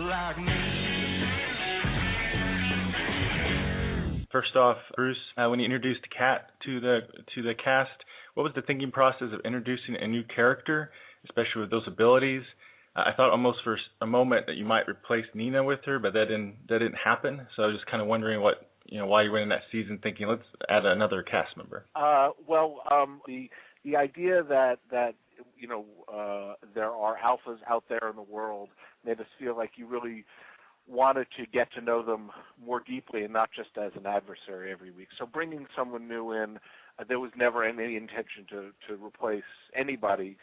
like me. First off, Bruce, when you introduced Kat to the cast, what was the thinking process of introducing a new character, especially with those abilities? I thought almost for a moment that you might replace Nina with her, but that didn't happen. So I was just kind of wondering why you went in that season thinking let's add another cast member. The idea that there are alphas out there in the world made us feel like you really wanted to get to know them more deeply and not just as an adversary every week. So bringing someone new in, there was never any intention to replace anybody.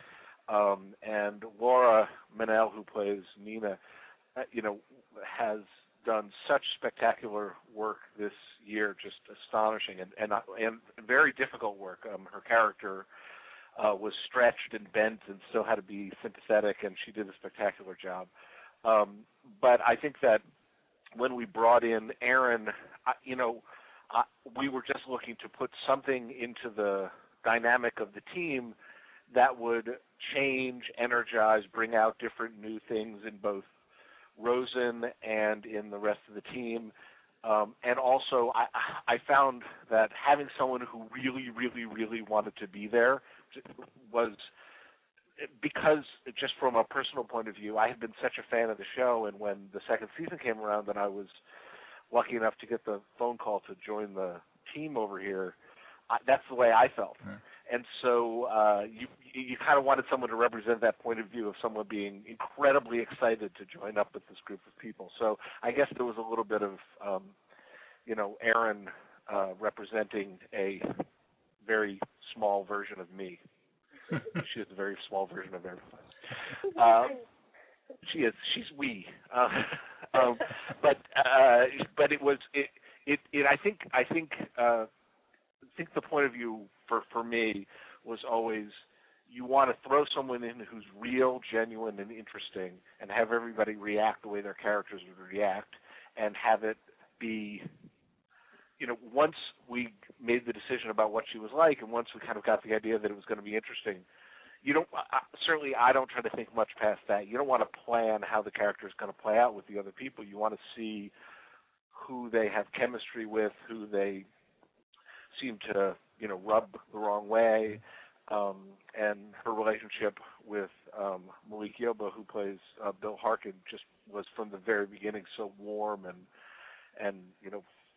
And Laura Manel, who plays Nina, has done such spectacular work this year, just astonishing and very difficult work. Her character was stretched and bent and still had to be sympathetic, and she did a spectacular job. But I think that when we brought in Aaron, we were just looking to put something into the dynamic of the team that would change, energize, bring out different new things in both Rosen and in the rest of the team. And also, I found that having someone who really, really, really wanted to be there was, because just from a personal point of view, I had been such a fan of the show, and when the second season came around and I was lucky enough to get the phone call to join the team over here, that's the way I felt. Yeah. And so you kind of wanted someone to represent that point of view of someone being incredibly excited to join up with this group of people. So I guess there was a little bit of, Aaron representing a very small version of me. She is a very small version of everybody. She is. She's we. But it was it. I think the point of view for me was always, you want to throw someone in who's real, genuine, and interesting, and have everybody react the way their characters would react, and have it be, once we made the decision about what she was like, and once we kind of got the idea that it was going to be interesting, certainly I don't try to think much past that. You don't want to plan how the character is going to play out with the other people. You want to see who they have chemistry with, who they seem to, rub the wrong way, and her relationship with Malik Yoba, who plays Bill Harkin, just was from the very beginning so warm and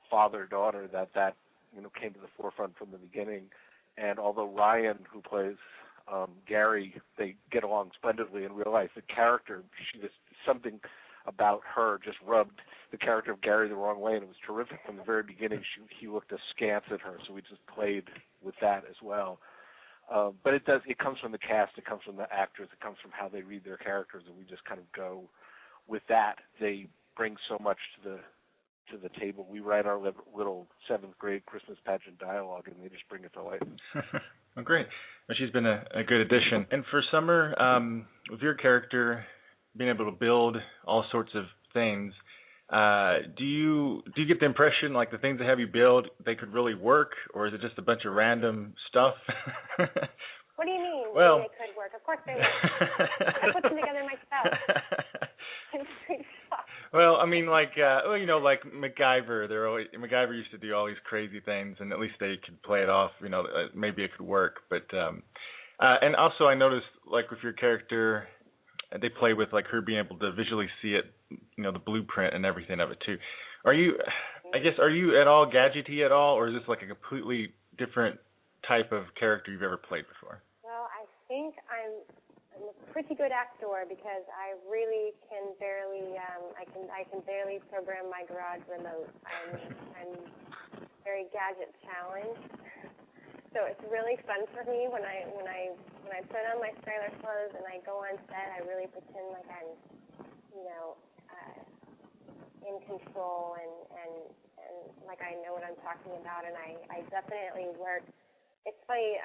father-daughter that came to the forefront from the beginning. And although Ryan, who plays Gary, they get along splendidly in real life, the character, something about her just rubbed the character of Gary the wrong way, and it was terrific from the very beginning. He looked askance at her, so we just played with that as well. But it comes from the cast, it comes from the actors, it comes from how they read their characters, and we just kind of go with that. They bring so much to the table. We write our little 7th grade Christmas pageant dialogue, and they just bring it to life. Well, great. Well, she's been a good addition. And for Summer, with your character being able to build all sorts of things, do you get the impression like the things they have you build, they could really work, or is it just a bunch of random stuff? What do you mean? Well, they could work. Of course they would. I put them together myself. I'm pretty shocked. Well, I mean, like MacGyver. MacGyver used to do all these crazy things, and at least they could play it off. Maybe it could work. But and also I noticed, like with your character, they play with like her being able to visually see it, the blueprint and everything of it too. Are you at all gadgety at all, or is this like a completely different type of character you've ever played before? Well, I think I'm a pretty good actor because I really can barely I can barely program my garage remote. I'm very gadget challenged, so it's really fun for me when I put on my Skylar clothes and I go on set. I really pretend like I'm in control and like I know what I'm talking about, and I definitely work. It's funny,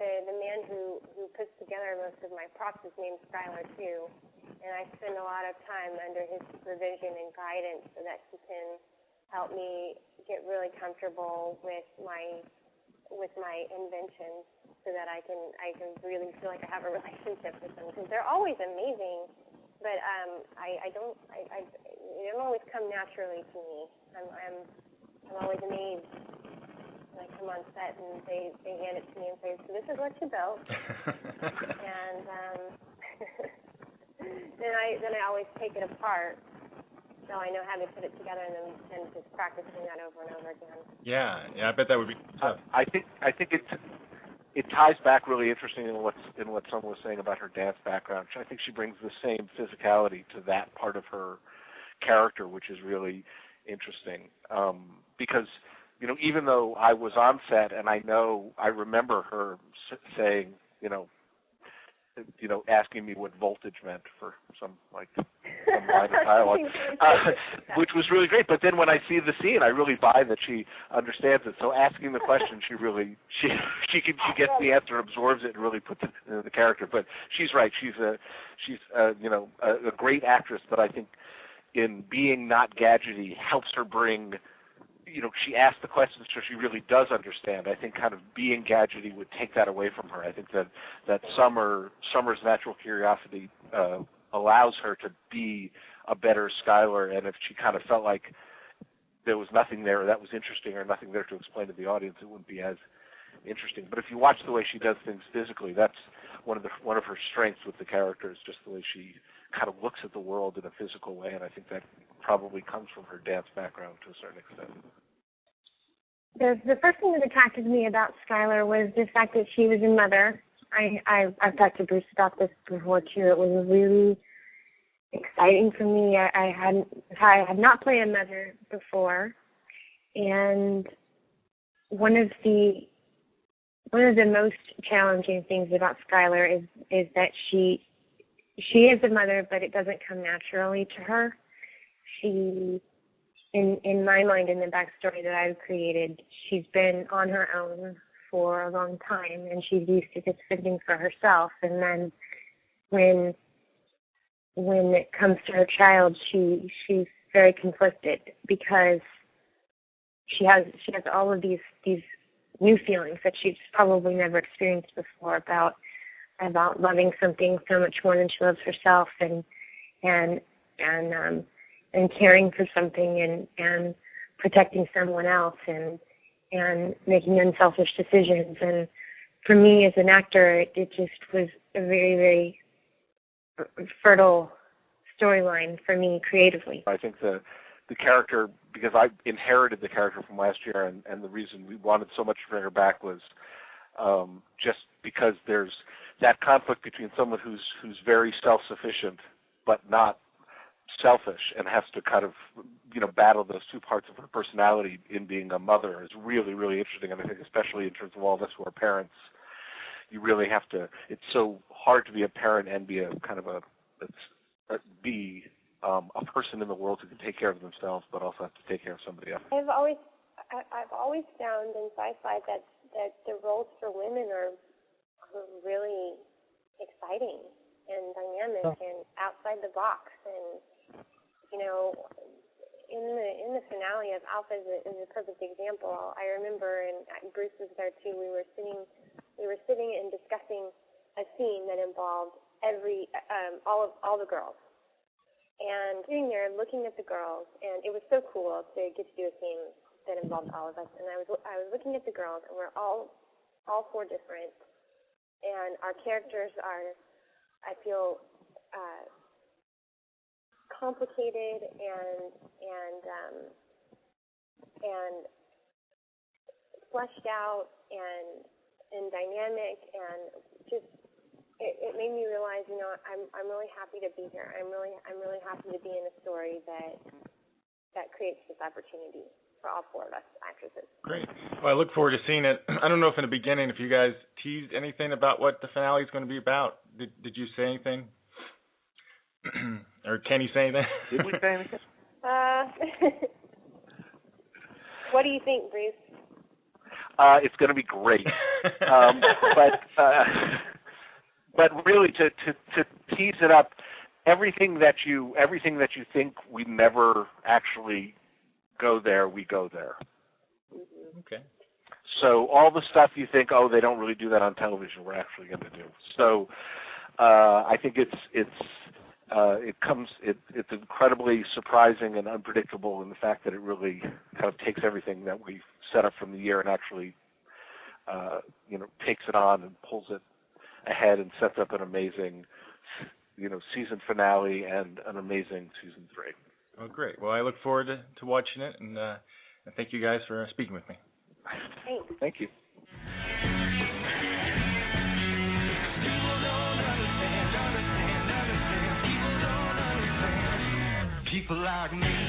the man who puts together most of my props is named Skylar too, and I spend a lot of time under his supervision and guidance so that he can help me get really comfortable with my inventions, so that I can really feel like I have a relationship with them, because they're always amazing, but I don't it don't always come naturally to me. I'm always amazed when I come on set and they hand it to me and say, so this is what you built. And then I always take it apart, so I know how to put it together, and just practicing that over and over again. Yeah, I bet that would be tough. I think it ties back really interesting in what someone was saying about her dance background. I think she brings the same physicality to that part of her character, which is really interesting. Because, even though I was on set and I remember her saying, asking me what voltage meant for some line of dialogue, which was really great. But then when I see the scene, I really buy that she understands it. So asking the question, she gets the answer, absorbs it, and really puts it in the character. But she's right. She's a great actress. But I think in being not gadgety helps her bring. She asks the questions, so she really does understand. I think kind of being gadgety would take that away from her. I think that Summer's natural curiosity allows her to be a better Skylar, and if she kind of felt like there was nothing there that was interesting or nothing there to explain to the audience, it wouldn't be as interesting. But if you watch the way she does things physically, that's one of her strengths with the character, is just the way she kind of looks at the world in a physical way, and I think that probably comes from her dance background to a certain extent. The first thing that attracted me about Skylar was the fact that she was a mother. I've talked to Bruce about this before too. It was really exciting for me. I had not played a mother before, and one of the most challenging things about Skylar is that she is a mother, but it doesn't come naturally to her. She, in my mind, in the backstory that I've created, she's been on her own for a long time, and she's used to just fending for herself. And then when it comes to her child, she's very conflicted because she has all of these new feelings that she's probably never experienced before about loving something so much more than she loves herself, and caring for something and protecting someone else and making unselfish decisions. And for me as an actor, it just was a very, very fertile storyline for me creatively. I think the character, because I inherited the character from last year, and the reason we wanted so much to bring her back was just because there's that conflict between someone who's very self-sufficient but not selfish and has to kind of battle those two parts of her personality in being a mother is really, really interesting. And I think especially in terms of all of us who are parents, you really have to. It's so hard to be a parent and be a kind of a person in the world who can take care of themselves, but also have to take care of somebody else. I've always found in sci-fi that the roles for women are really exciting and dynamic and outside the box. And in the finale of Alpha is a perfect example. I remember, and Bruce was there too. We were sitting and discussing a scene that involved all the girls, and sitting there looking at the girls, and it was so cool to get to do a scene that involved all of us. And I was looking at the girls, and we're all four different, and our characters are, I feel, complicated and fleshed out and dynamic, and just it made me realize, I'm really happy to be here. I'm really happy to be in a story that creates this opportunity for all four of us actresses. Great. Well, I look forward to seeing it. I don't know if in the beginning, if you guys teased anything about what the finale is going to be about. Did you say anything? Or can you say anything? Did we say anything? What do you think, Bruce? It's going to be great. But really, to tease it up, everything that you think we never actually go there, we go there. Mm-hmm. Okay. So all the stuff you think, they don't really do that on television, we're actually going to do. So I think it's it's incredibly surprising and unpredictable in the fact that it really kind of takes everything that we've set up from the year and actually takes it on and pulls it ahead and sets up an amazing season finale and an amazing season 3. Oh, great. Well, I look forward to watching it, and thank you guys for speaking with me. Thanks. Thank you. People like me.